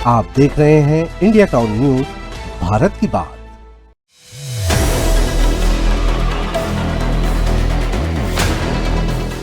आप देख रहे हैं इंडिया टाउन न्यूज, भारत की बात।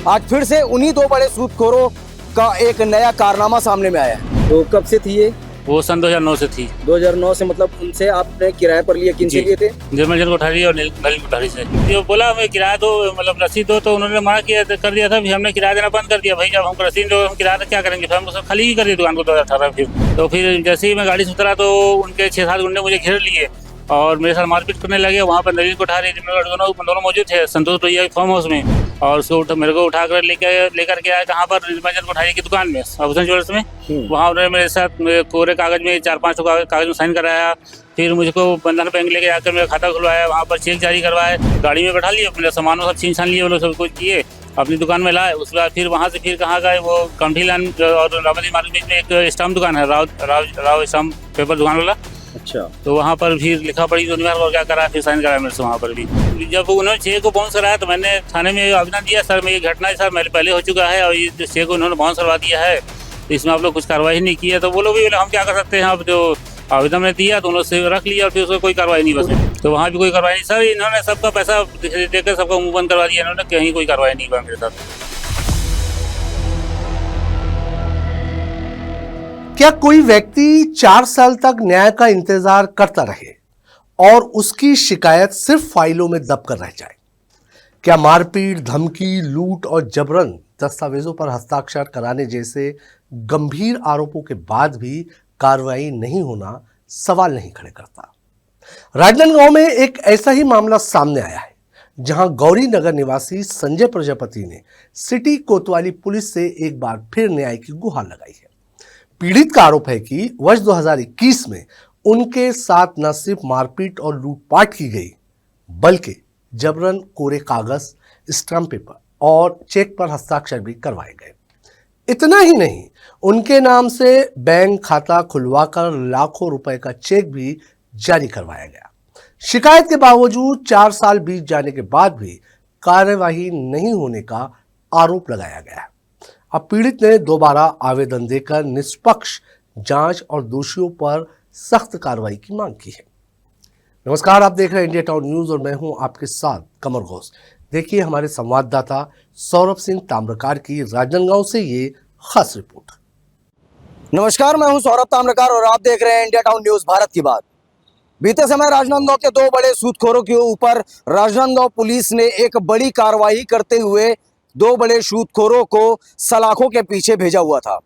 आज फिर से उन्हीं दो बड़े सूदखोरों का एक नया कारनामा सामने में आया है। तो कब से थी ये? वो सन 2009 से थी। 2009 से, मतलब उनसे आपने किराए पर लिया? किन से लिए थे? जर्मन कोठारी और नलिन कोठारी से। जो बोला हमें किराया दो, मतलब रसीद दो, तो उन्होंने मना किया कर दिया था। फिर हमने किराया देना बंद कर दिया। भाई जब हमको रसीद दो, हम किराया क्या करेंगे? फिर हम उसको खाली ही कर दिया दुकान को 2018। फिर जैसे ही मैं गाड़ी से उतरा तो उनके 6-7 गुंडे मुझे घेर लिए और मेरे साथ मारपीट करने लगे। वहाँ पर नलिन कोठारी दोनों मौजूद थे संतोष भैया फार्म हाउस में, और उसको मेरे को उठाकर लेकर के आया कहाँ पर, निर्मल कोठारी की दुकान में, अफसन ज्वेलर्स में। वहाँ उन्होंने मेरे साथ कोरे कागज में 4-5 कागज में साइन कराया। फिर मुझको बंधन बैंक लेके जाकर मेरा खाता खुलवाया, वहाँ पर चेक जारी करवाया, गाड़ी में बैठा लिए, मेरे सामानों सब छीन छान लिए, वो लोग सब कुछ किए, अपनी दुकान में लाए। उसके बाद फिर वहाँ से फिर कहाँ गए, वो कामठी लाइन और रावती मार्केट बीच में एक स्टाम्प दुकान है, राव स्टाम्प पेपर दुकान वाला। अच्छा। तो वहाँ पर फिर लिखा पड़ी तो और क्या करा, फिर साइन कराया मेरे से वहाँ पर भी। जब उन्होंने चेक को बाउंस कराया तो मैंने थाने में आवेदन दिया, सर मैं ये घटना है सर मेरे पहले हो चुका है और ये चेक को उन्होंने बाउंस करवा दिया है, इसमें आप लोग कुछ कार्रवाई नहीं की है। तो वो लोग भी बोले हम क्या कर सकते हैं, अब जो आवेदन में दिया तो उन्होंने से रख लिया और फिर उसको कोई कार्रवाई नहीं बस। तो वहाँ भी कोई कार्रवाई नहीं सर, इन्होंने सबका पैसा देकर सबका मुँह बंद करवा दिया, इन्होंने कहीं कोई कार्रवाई नहीं हुआ मेरे साथ। क्या कोई व्यक्ति 4 साल तक न्याय का इंतजार करता रहे और उसकी शिकायत सिर्फ फाइलों में दब कर रह जाए? क्या मारपीट, धमकी, लूट और जबरन दस्तावेजों पर हस्ताक्षर कराने जैसे गंभीर आरोपों के बाद भी कार्रवाई नहीं होना सवाल नहीं खड़े करता? राजनांदगांव में एक ऐसा ही मामला सामने आया है, जहां गौरी नगर निवासी संजय प्रजापति ने सिटी कोतवाली पुलिस से एक बार फिर न्याय की गुहार लगाई है। पीड़ित का आरोप है कि वर्ष 2021 में उनके साथ न सिर्फ मारपीट और लूटपाट की गई, बल्कि जबरन कोरे कागज, स्टाम्प पेपर और चेक पर हस्ताक्षर भी करवाए गए। इतना ही नहीं, उनके नाम से बैंक खाता खुलवाकर लाखों रुपए का चेक भी जारी करवाया गया। शिकायत के बावजूद 4 साल बीत जाने के बाद भी कार्यवाही नहीं होने का आरोप लगाया गया। अब पीड़ित ने दोबारा आवेदन देकर निष्पक्ष जांच और दोषियों पर सख्त कार्रवाई की मांग की है। नमस्कार, आप देख रहे हैं इंडिया टाउन न्यूज और मैं हूं आपके साथ कमर घोष। देखिए हमारे संवाददाता सौरभ सिंह ताम्रकार की राजनांदगांव से ये खास रिपोर्ट। नमस्कार, मैं हूं सौरभ ताम्रकार और आप देख रहे हैं इंडिया टाउन न्यूज, भारत की बात। बीते समय राजनांदगांव के दो बड़े सूदखोरों के ऊपर राजनांदगांव पुलिस ने एक बड़ी कार्रवाई करते हुए दो बड़े सूदखोरों को सलाखों के पीछे भेजा हुआ था।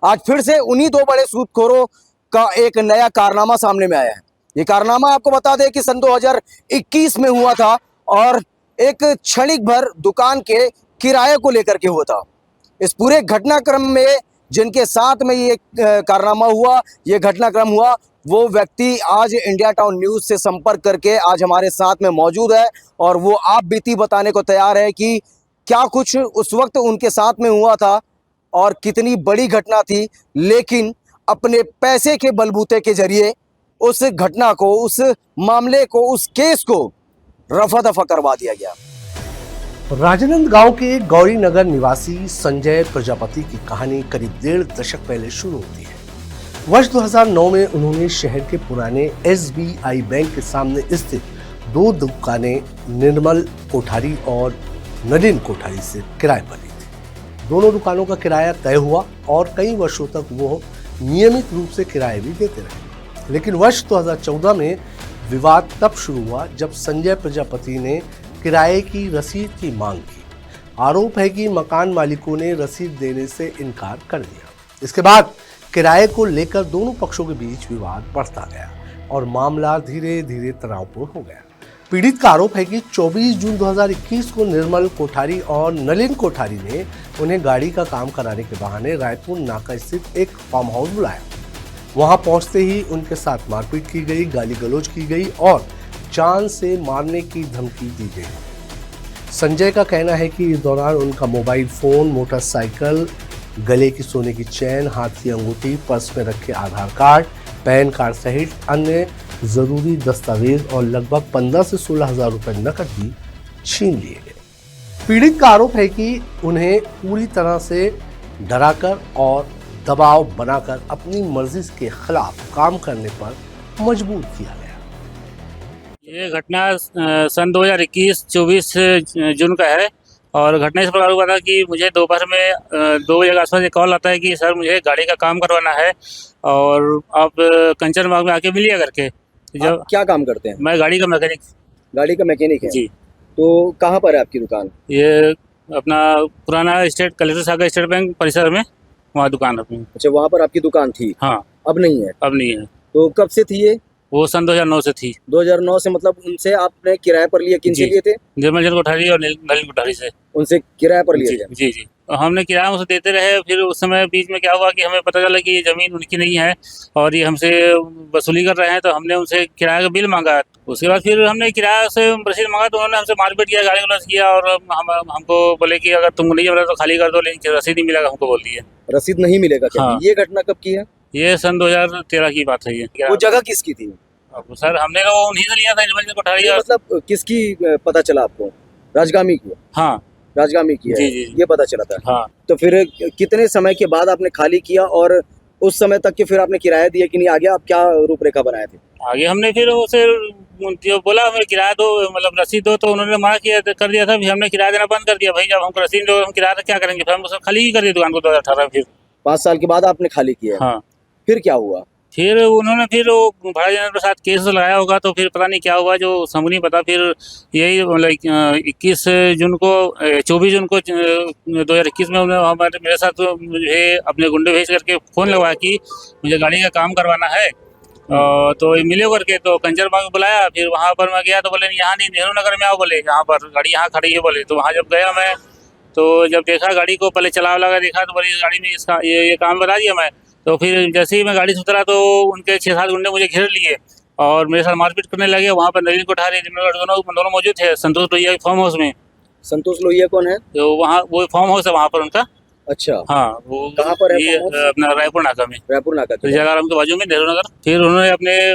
आज फिर से उन्हीं दो बड़े सूदखोरों का एक नया कारनामा सामने में आया है। ये कारनामा आपको बता दें कि सन 2021 में हुआ था और एक क्षणिक भर दुकान के किराए को लेकर के हुआ था। इस पूरे घटनाक्रम में जिनके साथ में ये कारनामा हुआ, ये घटनाक्रम हुआ, वो व्यक्ति आज इंडिया टाउन न्यूज से संपर्क करके आज हमारे साथ में मौजूद है और वो आप बीती बताने को तैयार है कि क्या कुछ उस वक्त उनके साथ में हुआ था और कितनी बड़ी घटना थी, लेकिन अपने पैसे के बलबूते के जरिए उस घटना को, उस मामले को, उस केस को रफा दफा करवा दिया गया। राजनांदगांव के गौरी नगर निवासी संजय प्रजापति की कहानी करीब 1.5 दशक पहले शुरू होती है। वर्ष 2009 में उन्होंने शहर के पुराने SBI बैंक के सामने स्थित 2 दुकानें निर्मल कोठारी और नलिन कोठारी से किराए पर ली थी। दोनों दुकानों का किराया तय हुआ और कई वर्षों तक वो नियमित रूप से किराए भी देते रहे। लेकिन वर्ष 2014 में विवाद तब शुरू हुआ जब संजय प्रजापति ने किराए की रसीद की मांग की। आरोप है कि मकान मालिकों ने रसीद देने से इनकार कर दिया। इसके बाद किराए को लेकर दोनों पक्षों के बीच विवाद बढ़ता गया और मामला धीरे धीरे तनावपूर्ण हो गया। पीड़ित का आरोप है कि 24 जून 2021 को निर्मल कोठारी और नलिन कोठारी ने उन्हें गाड़ी का काम कराने के बहाने रायपुर नाका स्थित एक फार्म हाउस बुलाया। वहां पहुंचते ही उनके साथ मारपीट की गई, गाली गलौज की गई और जान से मारने की धमकी दी गई। संजय का कहना है कि इस दौरान उनका मोबाइल फोन, मोटरसाइकिल, गले की सोने की चैन, हाथ की अंगूठी, पर्स में रखे आधार कार्ड, पैन कार्ड सहित अन्य जरूरी दस्तावेज और लगभग 15 से 16 हजार रुपए नकद भी छीन लिए गए। पीड़ित का आरोप है कि उन्हें पूरी तरह से डराकर और दबाव बनाकर अपनी मर्जी के खिलाफ काम करने पर मजबूर किया गया। ये घटना सन 2021-24 जून का है। और घटना इस प्रकार हुआ था कि मुझे दोपहर में 2 बजे के आसपास एक कॉल आता है कि सर मुझे गाड़ी का काम करवाना है और आप कंचन बाग में आके मिलिए करके। आप क्या काम करते हैं? मैं गाड़ी का मैकेनिक। गाड़ी का मैकेनिक है जी। तो कहाँ पर है आपकी दुकान? ये अपना पुराना स्टेट कलेक्टर सागर स्टेट बैंक परिसर में वहाँ दुकान अपनी। अच्छा, वहाँ पर आपकी दुकान थी? हाँ। अब नहीं है? अब नहीं है। तो कब से थी ये? वो सन 2009 से थी। 2009 से, मतलब उनसे आपने किराए पर लिए? किन से जी। लिए थे? निर्मल चंद कोठारी और नलिन कोठारी से। उनसे किराए पर लिए जी थे? जी जी। और हमने किराया उसे देते रहे। फिर उस समय बीच में क्या हुआ कि हमें पता चला कि ये ज़मीन उनकी नहीं है और ये हमसे वसूली कर रहे हैं, तो हमने उनसे किराए का बिल मांगा। उसके बाद फिर हमने किराया से रसीद मांगा तो उन्होंने हमसे मारपीट किया, गाली गलौज किया और हमको बोले कि अगर तुमको नहीं मिला तो खाली कर दो, लेकिन रसीद नहीं मिलेगा हमको बोल दिए। रसीद नहीं मिलेगा क्या? हाँ। ये घटना कब की है? ये सन 2013 की बात है ये। वो जगह किसकी थी? अब सर हमने तो उन्हीं से लिया था, निर्मल चंद कोठारी। और मतलब किसकी पता चला आपको? राजगामी की? हाँ। राजगामी की है? जी, जी, जी। ये पता चला था? हाँ। तो फिर कितने समय के बाद आपने खाली किया और उस समय तक के फिर आपने किराया दिया कि नहीं? आगे आप क्या रूपरेखा बनाए थे? आगे हमने फिर उसे जो बोला हमें किराया दो, मतलब रसीद दो, तो उन्होंने मना किया कर दिया था। फिर हमने किराया देना बंद कर दिया। भाई जब हमको रसीद दो हम किराया क्या करेंगे? फिर हम उसे खाली ही कर दिया दुकान को 2018 फिर। 5 साल के बाद आपने खाली किया? हाँ। फिर क्या हुआ? फिर उन्होंने फिर वो भाड़ा जनरल के साथ केस लगाया होगा, तो फिर पता नहीं क्या हुआ जो समझ नहीं पता। फिर यही मतलब 21 जून को 24 जून को 2021 में उन्होंने हमारे मेरे साथ मुझे अपने गुंडे भेज करके फ़ोन लगवाया कि मुझे गाड़ी का काम करवाना है। तो मिले करके तो कंचन बाग में बुलाया। फिर वहाँ पर मैं गया तो बोले यहाँ नहीं, नेहरू नगर में आओ, बोले यहाँ पर गाड़ी यहाँ खड़ी है बोले। तो वहाँ जब गया मैं तो जब देखा गाड़ी को, पहले चला लगा देखा तो बोले गाड़ी में इसका ये काम बता दिया मैं। तो फिर जैसे ही मैं गाड़ी से उतरा तो उनके 6-7 गुंडे मुझे घेर लिए और मेरे साथ मारपीट करने लगे। वहाँ पर नलिन कोठारी दोनों मौजूद थे संतोष लोहिया के फार्म हाउस में। संतोष लोहिया कौन है? तो वहाँ वो फार्म हाउस है वहाँ पर उनका। अच्छा। हाँ। वो कहाँ पर है ये फार्म हाउस? अपना रायपुर नाका में, रायपुर नाका के? जलाराम के बाजू में, नेहरू नगर। फिर उन्होंने अपने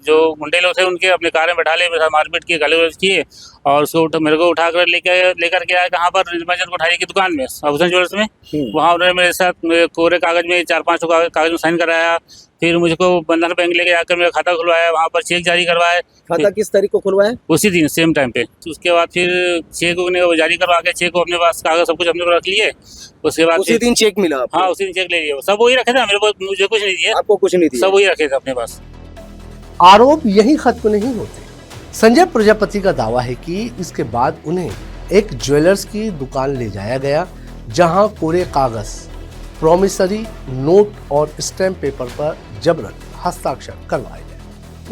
जो गुंडे लोग थे उनके अपने कार में बैठा लिए, मेरे साथ मारपीट किए, गाली गलौज किए और उसको मेरे को उठा कर लेकर के आए कहाँ पर? निर्मल चंद कोठारी की दुकान में, आभूषण ज्वेलर्स में। वहाँ उन्होंने मेरे साथ कोरे कागज में 4-5 कागज में साइन कराया। फिर मुझको बंधन बैंक लेके जाकर मेरा खाता खुलवाया, वहाँ पर चेक जारी करवाए। खाता किस तारीख को खुलवाया? उसी दिन सेम टाइम पे। उसके बाद फिर चेक ने वो जारी करवा के चेक को अपने पास कागज सब कुछ अपने को रख लिए। उसके बाद उसी दिन चेक मिला आपको? हाँ, उसी दिन चेक ले लिए। सब वही रखे थे, मेरे को मुझे कुछ नहीं दिया। आपको कुछ नहीं दिया? सब वही रखे थे अपने पास। आरोप यही खत्म नहीं होते। संजय प्रजापति का दावा है कि इसके बाद उन्हें एक ज्वेलर्स की दुकान ले जाया गया, जहां कोरे कागज, प्रॉमिसरी नोट और स्टैम्प पेपर पर जबरन हस्ताक्षर करवाए गए।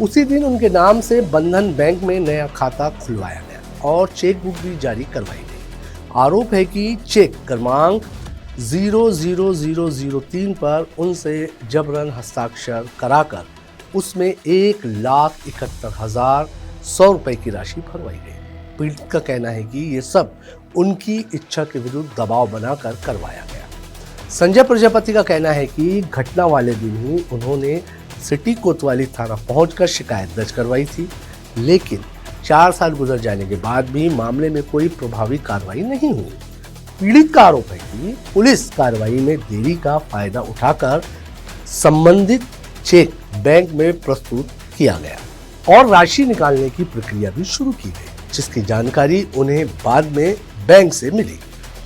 उसी दिन उनके नाम से बंधन बैंक में नया खाता खुलवाया गया और चेक बुक भी जारी करवाई गई। आरोप है कि चेक क्रमांक 00003 पर उनसे जबरन हस्ताक्षर कराकर उसमें 1,71,100 रुपए की राशि भरवाई गई। पीड़ित का कहना है कि ये सब उनकी इच्छा के विरुद्ध दबाव बनाकर करवाया गया। संजय प्रजापति का कहना है कि घटना वाले दिन ही उन्होंने सिटी कोतवाली थाना पहुंचकर शिकायत दर्ज करवाई थी, लेकिन 4 साल गुजर जाने के बाद भी मामले में कोई प्रभावी कार्रवाई नहीं हुई। पीड़ित का आरोप है कि पुलिस कार्रवाई में देरी का फायदा उठाकर संबंधित चेक बैंक में प्रस्तुत किया गया और राशि निकालने की प्रक्रिया भी शुरू की गई, जिसकी जानकारी उन्हें बाद में बैंक से मिली।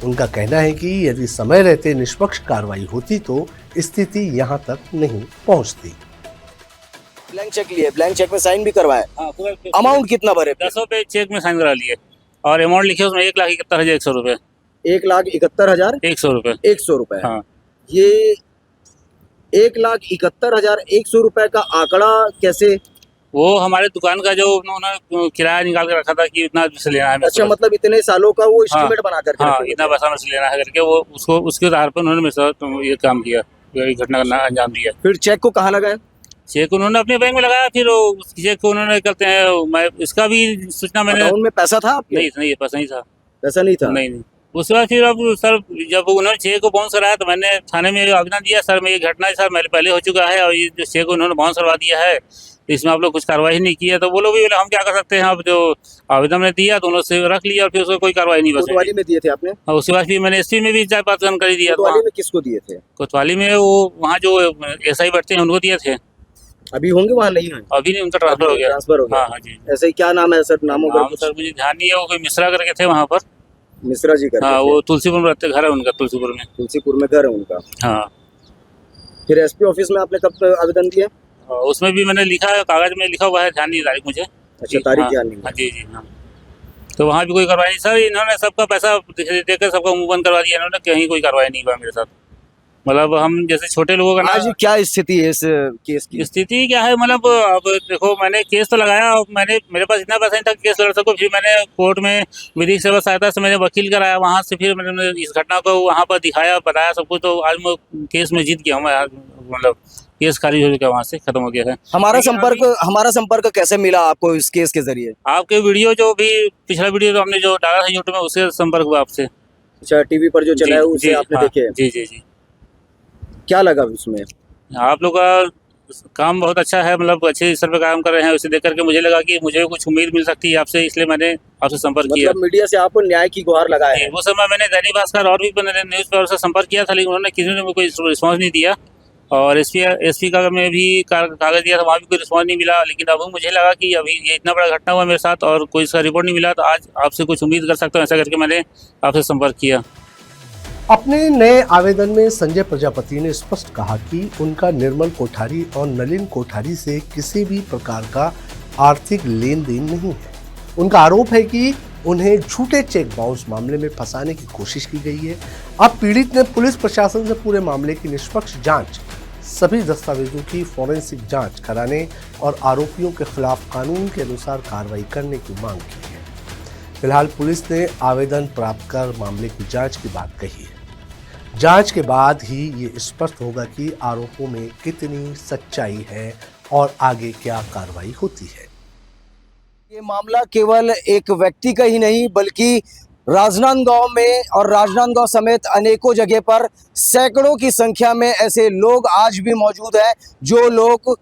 उनका कहना है कि यदि समय रहते निष्पक्ष कार्रवाई होती तो स्थिति यहाँ तक नहीं पहुँचती। ब्लैंक चेक लिए, ब्लैंक चेक में साइन भी करवाए। हाँ, अमाउंट कितना भरे? 10 रुपए चेक में साइन करा लिए और अमाउंट लिखे उसमें 1,71,100 रुपए। 1,71,100 रुपए। 100 रुपए। हाँ। ये 1,71,100 रुपए का आंकड़ा कैसे? वो हमारे दुकान का जो उन्होंने किराया निकाल के रखा था कि इतना से लेना है। अच्छा, मतलब इतने सालों का वो एस्टीमेट बना करके? हाँ, इतना पैसा में से लेना है करके वो उसके आधार पर उन्होंने मेरे साथ ये काम किया, ये घटना का अंजाम दिया। फिर चेक को कहाँ लगाया? चेक उन्होंने अपने बैंक में लगाया। फिर उस चेक को उन्होंने करते हैं, मैं इसका भी सूचना मैंने अकाउंट में पैसा था आपके? नहीं, पैसा नहीं था। पैसा नहीं था? नहीं। उसके बाद फिर अब सर जब उन्होंने चेक को बाउंस कराया तो मैंने थाने में आवेदन दिया, सर मैं ये घटना है सर मेरे पहले हो चुका है और ये जो चेक उन्होंने बाउंस करवा दिया है इसमें आप लोग कुछ कार्रवाई नहीं की है। तो वो लोग भी बोले हम क्या कर सकते हैं, अब जो आवेदन ने दिया दोनों से रख लिया और फिर उसको कोई कार्रवाई नहीं बस कोतवाली में दिए थे आपने? और उसके बाद फिर मैंने एसपी में भी 4-5 जानकारी दिया। कोतवाली में किसको दिए थे? कोतवाली में वो वहाँ जो एसआई बैठते हैं उनको दिए थे। अभी होंगे वहाँ? नहीं है अभी नहीं, उनका ट्रांसफर हो गया। ट्रांसफर हो गया। हाँ हाँ जी। ऐसे ही क्या नाम है सर? नामों का नाम सर मुझे ध्यान नहीं है, वो कोई मिश्रा करके थे वहाँ पर। मिश्रा जी करके हाँ, थे। वो तुलसीपुर में रहते, घर है उनका तुलसीपुर में। तुलसीपुर में घर है उनका। हाँ, फिर एसपी ऑफिस में आपने कब आवेदन दिया? उसमें भी मैंने लिखा है, कागज में लिखा हुआ है, ध्यान नहीं तारीख मुझे। अच्छा, तारीख हाँ, ध्यान नहीं है। हाँ जी जी हाँ। तो वहाँ भी कोई कार्रवाई नहीं सर, इन्होंने सबका पैसा देकर सबका मुंह बंद करवा दिया इन्होंने, कहीं कोई कार्रवाई नहीं हुआ मेरे साथ। मतलब हम जैसे छोटे लोगों का ना, आज क्या स्थिति है इस केस की? स्थिति क्या है, मतलब अब देखो मैंने केस तो लगाया और मैंने, मेरे पास इतना पैसा नहीं था कि केस लड़ सकूं। फिर मैंने कोर्ट में विधिक सेवा सहायता से मैंने वकील कराया, वहाँ से फिर मैंने इस घटना को वहाँ पर दिखाया, बताया सब कुछ। तो आज मैं केस में जीत गया हूँ मैं, मतलब केस खारिज हो गया, वहाँ से खत्म हो गया है। हमारा संपर्क कैसे मिला आपको इस केस के जरिए? आपके वीडियो जो भी पिछला वीडियो तो हमने जो डाला था यूट्यूब में, उससे संपर्क हुआ आपसे। अच्छा, टीवी पर जो चला है उसे आपने हाँ, देखे? जी जी जी। क्या लगा उसमें? आप लोग का काम बहुत अच्छा है, मतलब अच्छे स्तर पे काम कर रहे हैं। उसे देख करके मुझे लगा कि मुझे कुछ उम्मीद मिल सकती है आपसे, इसलिए मैंने आपसे संपर्क किया। मतलब मीडिया से आपको न्याय की गुहार लगाया है? वो समय मैंने दैनिक भास्कर और भी न्यूज़ पेपर से संपर्क किया था, लेकिन उन्होंने किसी ने कोई रिस्पॉन्स नहीं दिया। और एसपी का में भी कागज दिया था, वहाँ भी कोई रिस्पॉन्स नहीं मिला। लेकिन अब मुझे लगा कि अभी ये इतना बड़ा घटना हुआ मेरे साथ और कोई इसका रिपोर्ट नहीं मिला, तो आज आपसे कुछ उम्मीद कर सकता हूँ, ऐसा करके मैंने आपसे संपर्क किया। अपने नए आवेदन में संजय प्रजापति ने स्पष्ट कहा कि उनका निर्मल कोठारी और नलिन कोठारी से किसी भी प्रकार का आर्थिक लेन देन नहीं है। उनका आरोप है कि उन्हें झूठे चेक बाउंस मामले में फंसाने की कोशिश की गई है। अब पीड़ित ने पुलिस प्रशासन से पूरे मामले की निष्पक्ष जांच, सभी दस्तावेजों की फॉरेंसिक जांच कराने और आरोपियों के खिलाफ कानून के अनुसार कार्रवाई करने की मांग की है। फिलहाल पुलिस ने आवेदन प्राप्त कर मामले की जांच की बात कही है। जांच के बाद ही ये स्पष्ट होगा कि आरोपों में कितनी सच्चाई है और आगे क्या कार्रवाई होती है। ये मामला केवल एक व्यक्ति का ही नहीं, बल्कि राजनांदगांव में और राजनांदगांव समेत अनेकों जगह पर सैकड़ों की संख्या में ऐसे लोग आज भी मौजूद हैं, जो लोग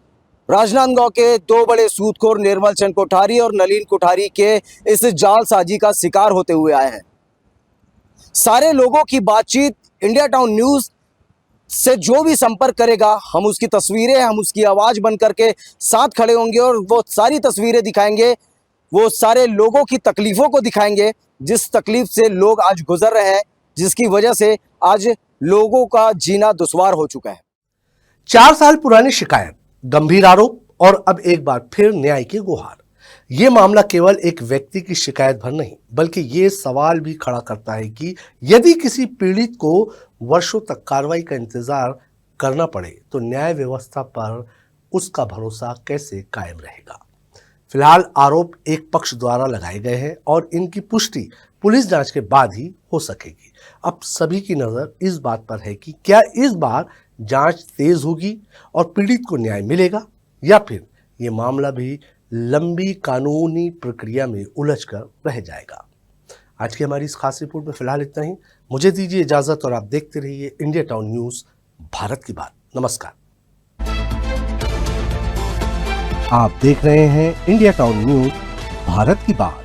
राजनांदगांव के दो बड़े सूदखोर निर्मल चंद कोठारी और नलिन कोठारी के इस जालसाजी का शिकार होते हुए आए हैं। सारे लोगों की बातचीत इंडिया टाउन न्यूज़ से जो भी संपर्क करेगा, हम उसकी तस्वीरें, हम उसकी आवाज़ बन करके साथ खड़े होंगे और वो सारी तस्वीरें दिखाएंगे, वो सारे लोगों की तकलीफ़ों को दिखाएंगे, जिस तकलीफ़ से लोग आज गुजर रहे हैं, जिसकी वजह से आज लोगों का जीना दुश्वार हो चुका है। 4 साल पुरानी शिकायत, गंभीर आरोप और अब एक बार फिर न्याय की गुहार। ये मामला केवल एक व्यक्ति की शिकायत भर नहीं, बल्कि ये सवाल भी खड़ा करता है कि यदि किसी पीड़ित को वर्षों तक कार्रवाई का इंतजार करना पड़े तो न्याय व्यवस्था पर उसका भरोसा कैसे कायम रहेगा। फिलहाल आरोप एक पक्ष द्वारा लगाए गए हैं और इनकी पुष्टि पुलिस जांच के बाद ही हो सकेगी। अब सभी की नजर इस बात पर है कि क्या इस बार जांच तेज होगी और पीड़ित को न्याय मिलेगा, या फिर ये मामला भी लंबी कानूनी प्रक्रिया में उलझकर रह जाएगा। आज की हमारी इस खास रिपोर्ट में फिलहाल इतना ही। मुझे दीजिए इजाजत और आप देखते रहिए इंडिया टाउन न्यूज़, भारत की बात। नमस्कार। आप देख रहे हैं इंडिया टाउन न्यूज़, भारत की बात।